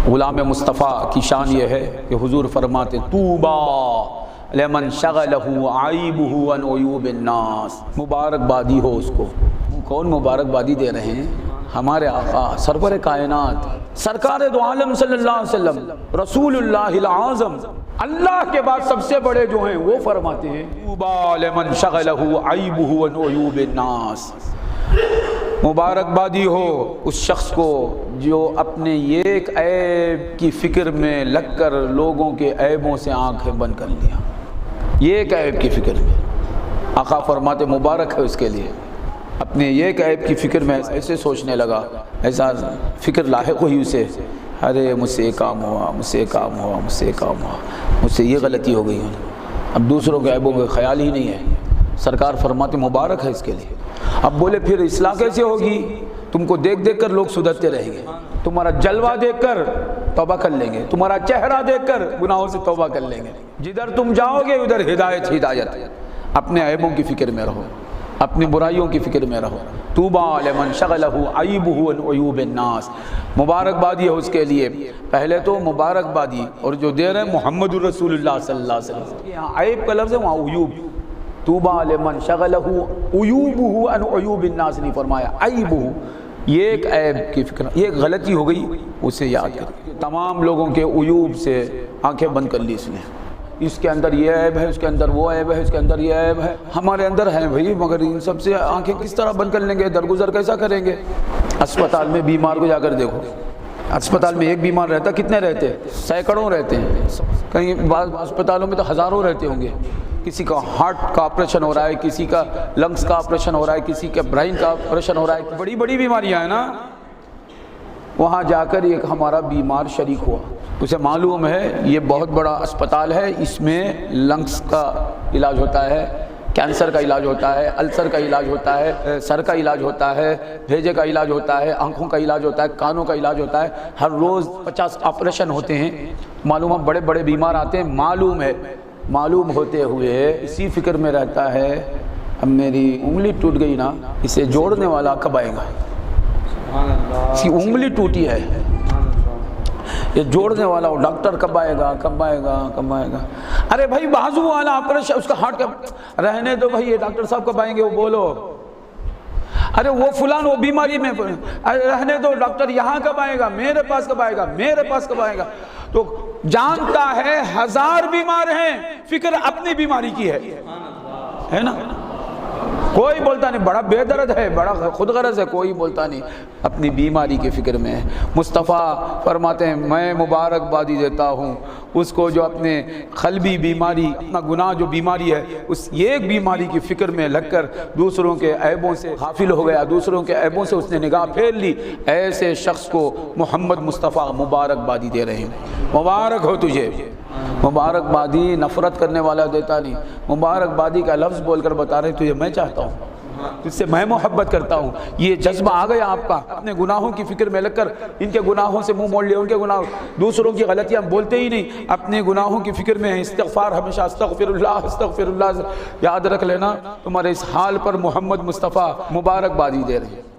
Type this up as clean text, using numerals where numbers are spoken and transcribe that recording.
غلام مصطفیٰ کی شان یہ ہے کہ حضور فرماتے طوبیٰ لمن شغلہ عیبہ عن عیوب الناس، مبارکبادی ہو اس کو۔ کون مبارکبادی دے رہے ہیں؟ ہمارے آقا سرور کائنات سرکار دو عالم صلی اللہ علیہ وسلم رسول اللہ العظم، اللہ کے بعد سب سے بڑے جو ہیں وہ فرماتے ہیں طوبیٰ لمن شغلہ عیبہ عن عیوب الناس، مبارکبادی ہو اس شخص کو جو اپنے ایک عیب کی فکر میں لگ کر لوگوں کے عیبوں سے آنکھیں بند کر لیا، ایک عیب کی فکر میں۔ آقا فرماتے مبارک ہے اس کے لیے، اپنے ایک عیب کی فکر میں ایسے سوچنے لگا، ایسا فکر لاحق ہوئی اسے، ارے مجھ سے یہ کام ہوا، مجھ سے یہ کام ہوا، مجھ سے یہ کام ہوا، مجھ سے یہ غلطی ہو گئی، اب دوسروں کے عیبوں کا خیال ہی نہیں ہے۔ سرکار فرماتے مبارک ہے اس کے لیے۔ اب بولے پھر اصلاح کیسے ہوگی؟ تم کو دیکھ دیکھ کر لوگ سدھرتے رہیں گے، تمہارا جلوہ دیکھ کر توبہ کر لیں گے، تمہارا چہرہ دیکھ کر گناہوں سے توبہ کر لیں گے، جدھر تم جاؤ گے ادھر ہدایت ہدایت۔ اپنے عیبوں کی فکر میں رہو، اپنی برائیوں کی فکر میں رہو۔ طوبیٰ لمن شغلہ عیبہ عن عیوب الناس، مبارکبادی ہے اس کے لیے۔ پہلے تو مبارکبادی، اور جو دے رہے ہیں محمد رسول اللہ صلی اللہ علیہ وسلم، یہاں عیب کا لفظ ہے، وہاں عیوب۔ طوبیٰ لمن شغلہ عیوبہ عن عیوب الناس نہیں فرمایا، عیبہ، یہ ایک عیب کی فکر، یہ ایک غلطی ہو گئی اسے یاد کر۔ تمام لوگوں کے عیوب سے آنکھیں بند کر لی اس نے، اس کے اندر یہ عیب ہے، اس کے اندر وہ عیب ہے، اس کے اندر یہ عیب ہے، ہمارے اندر ہے بھائی، مگر ان سب سے آنکھیں کس طرح بند کر لیں گے، درگزر کیسا کریں گے؟ اسپتال میں بیمار کو جا کر دیکھو، اسپتال میں ایک بیمار رہتا، کتنے رہتے؟ سینکڑوں رہتے ہیں، کہیں بعض اسپتالوں میں تو ہزاروں رہتے ہوں گے۔ کسی کا ہارٹ کا آپریشن ہو رہا ہے، کسی کا لنگس کا آپریشن ہو رہا ہے، کسی کا برین کا آپریشن ہو رہا ہے، بڑی بڑی بیماریاں ہیں نا۔ وہاں جا کر ایک ہمارا بیمار شریک ہوا، اسے معلوم ہے یہ بہت بڑا اسپتال ہے، اس میں لنگس کا علاج ہوتا ہے، کینسر کا علاج ہوتا ہے، السر کا علاج ہوتا ہے، سر کا علاج ہوتا ہے، بھیجے کا علاج ہوتا ہے، آنکھوں کا علاج ہوتا ہے، کانوں کا علاج ہوتا ہے، ہر روز 50 آپریشن ہوتے ہیں۔ معلوم ہے بڑے بڑے بیمار آتے ہیں، معلوم ہے، معلوم ہوتے ہوئے اسی فکر میں رہتا ہے اب میری انگلی ٹوٹ گئی نا، اسے جوڑنے والا کب آئے گا؟ اس کی انگلی ٹوٹی ہے، یہ جوڑنے والا وہ ڈاکٹر کب آئے گا، کب آئے گا، کب آئے گا؟ ارے بھائی بازو والا آپریشن، اس کا ہارٹ کا رہنے دو بھائی، یہ ڈاکٹر صاحب کب آئیں گے وہ بولو۔ ارے وہ فلان وہ بیماری میں رہنے دو، ڈاکٹر یہاں کب آئے گا، میرے پاس کب آئے گا، میرے پاس کب آئے گا؟ تو جانتا ہے 1000 بیمار ہیں، فکر اپنی بیماری کی ہے نا؟ کوئی بولتا نہیں، بڑا بے درد ہے، بڑا خود غرض ہے، کوئی بولتا نہیں، اپنی بیماری کی فکر میں ہے۔ مصطفیٰ فرماتے ہیں میں مبارکبادی دیتا ہوں اس کو جو اپنے قلبی بیماری، اپنا گناہ جو بیماری ہے، اس ایک بیماری کی فکر میں لگ کر دوسروں کے عیبوں سے غافل ہو گیا، دوسروں کے عیبوں سے اس نے نگاہ پھیر لی، ایسے شخص کو محمد مصطفیٰ مبارکبادی دے رہے ہیں۔ مبارک ہو تجھے۔ مبارکبادی نفرت کرنے والا دیتا نہیں، مبارکبادی کا لفظ بول کر بتا رہے تجھے میں چاہتا ہوں، اس سے میں محبت کرتا ہوں۔ یہ جذبہ آ گیا آپ کا، اپنے گناہوں کی فکر میں لگ کر ان کے گناہوں سے منہ موڑ لیا، ان کے گناہ، دوسروں کی غلطیاں بولتے ہی نہیں، اپنے گناہوں کی فکر میں ہے۔ استغفار ہمیشہ استغفر اللہ یاد رکھ لینا، تمہارے اس حال پر محمد مصطفیٰ مبارکبادی دے رہے ہیں۔